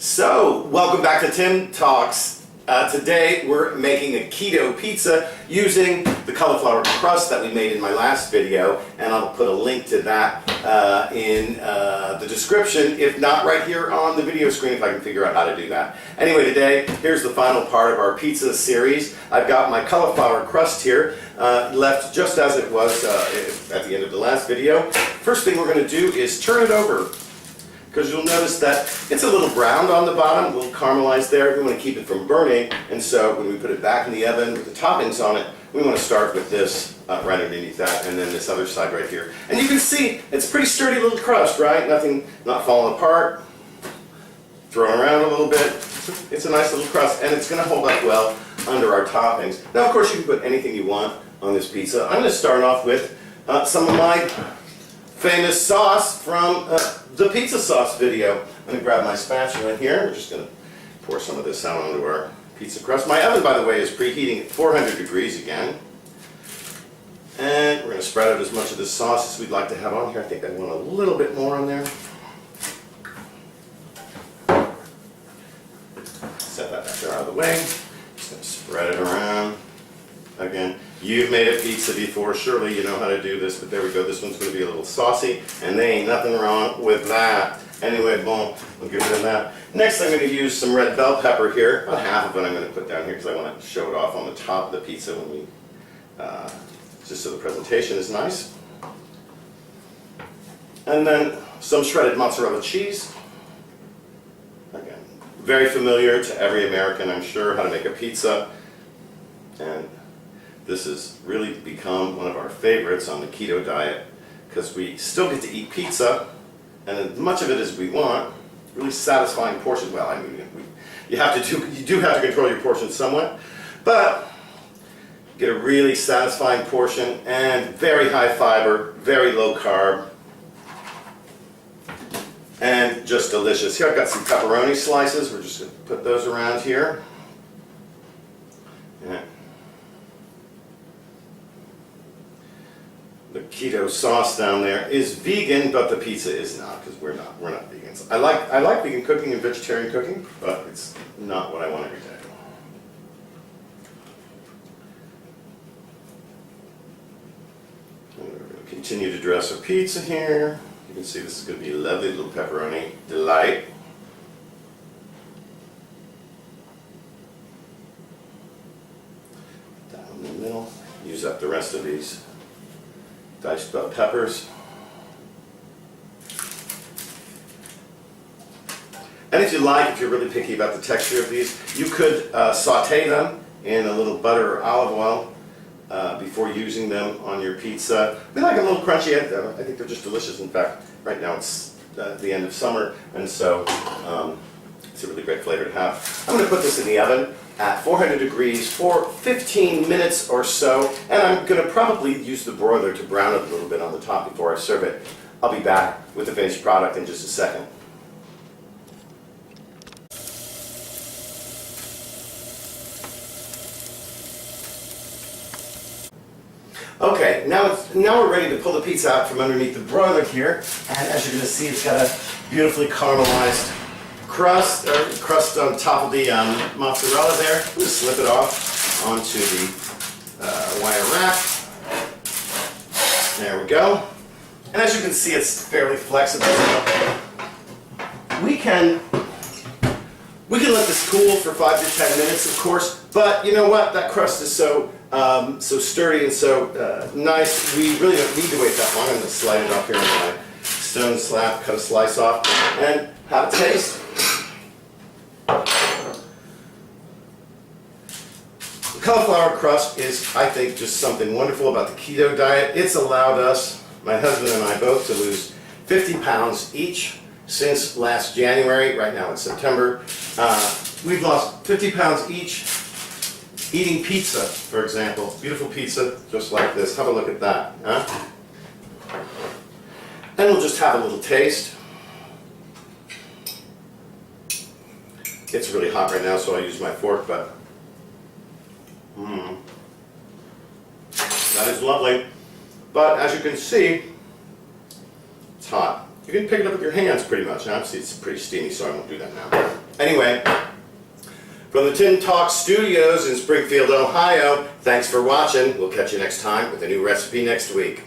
So, welcome back to Tim Talks. Today we're making a keto pizza using the cauliflower crust that we made in my last video, and I'll put a link to that in the description, if not right here on the video screen if I can figure out how to do that. Anyway, today, here's the final part of our pizza series. I've got my cauliflower crust here, left just as it was at the end of the last video. First thing we're going to do is turn it over, because you'll notice that it's a little browned on the bottom, a little caramelized there. We want to keep it from burning, and so when we put it back in the oven with the toppings on it, we want to start with this right underneath that, and then this other side right here. And you can see it's a pretty sturdy little crust, right? Nothing, not falling apart, thrown around a little bit. It's a nice little crust, and it's going to hold up well under our toppings. Now, of course, you can put anything you want on this pizza. I'm going to start off with some of my famous sauce from the pizza sauce video. I'm going to grab my spatula in here. We're just going to pour some of this out onto our pizza crust. My oven, by the way, is preheating at 400 degrees again. And we're going to spread out as much of this sauce as we'd like to have on here. I think I want a little bit more on there. Set that back there out of the way. Just going to spread it around. Again, you've made a pizza before, surely you know how to do this, but there we go. This one's going to be a little saucy, and there ain't nothing wrong with that. Anyway, boom, we'll get rid of that. Next, I'm going to use some red bell pepper here. About half of it I'm going to put down here because I want to show it off on the top of the pizza when we, just so the presentation is nice. And then some shredded mozzarella cheese. Again, very familiar to every American, I'm sure, how to make a pizza. And this has really become one of our favorites on the keto diet because we still get to eat pizza, and as much of it as we want. Really satisfying portions. Well, I mean, you do have to control your portions somewhat, but get a really satisfying portion and very high fiber, very low carb, and just delicious. Here I've got some pepperoni slices. We're just going to put those around here. Yeah. The keto sauce down there is vegan, but the pizza is not, because we're not vegans. I like vegan cooking and vegetarian cooking, but it's not what I want every day. And we're going to continue to dress our pizza here. You can see this is going to be a lovely little pepperoni delight. Down in the middle. Use up the rest of these diced bell peppers. And if you like, if you're really picky about the texture of these, you could saute them in a little butter or olive oil before using them on your pizza. We like a little crunchy. I think they're just delicious. In fact, right now it's the end of summer, and so it's a really great flavor to have. I'm going to put this in the oven at 400 degrees for 15 minutes or so, and I'm going to probably use the broiler to brown it a little bit on the top before I serve it. I'll be back with the finished product in just a second. Okay, now we're ready to pull the pizza out from underneath the broiler here, and as you're going to see, it's got a beautifully caramelized crust on top of the mozzarella there. I'm going to slip it off onto the wire wrap. There we go. And as you can see, it's fairly flexible. We can let this cool for 5 to 10 minutes, of course, but you know what? That crust is so sturdy and so nice. We really don't need to wait that long. I'm going to slide it off here on my stone slab, cut a slice off, and have a taste. The cauliflower crust is, I think, just something wonderful about the keto diet. It's allowed us, my husband and I both, to lose 50 pounds each since last January. Right now it's September. We've lost 50 pounds each eating pizza, for example. Beautiful pizza, just like this. Have a look at that. Huh? And we'll just have a little taste. It's really hot right now, so I use my fork, but that is lovely. But as you can see, it's hot. You can pick it up with your hands pretty much. Now, obviously it's pretty steamy, so I won't do that now. Anyway, from the Tim Talks studios in Springfield, Ohio, thanks for watching. We'll catch you next time with a new recipe next week.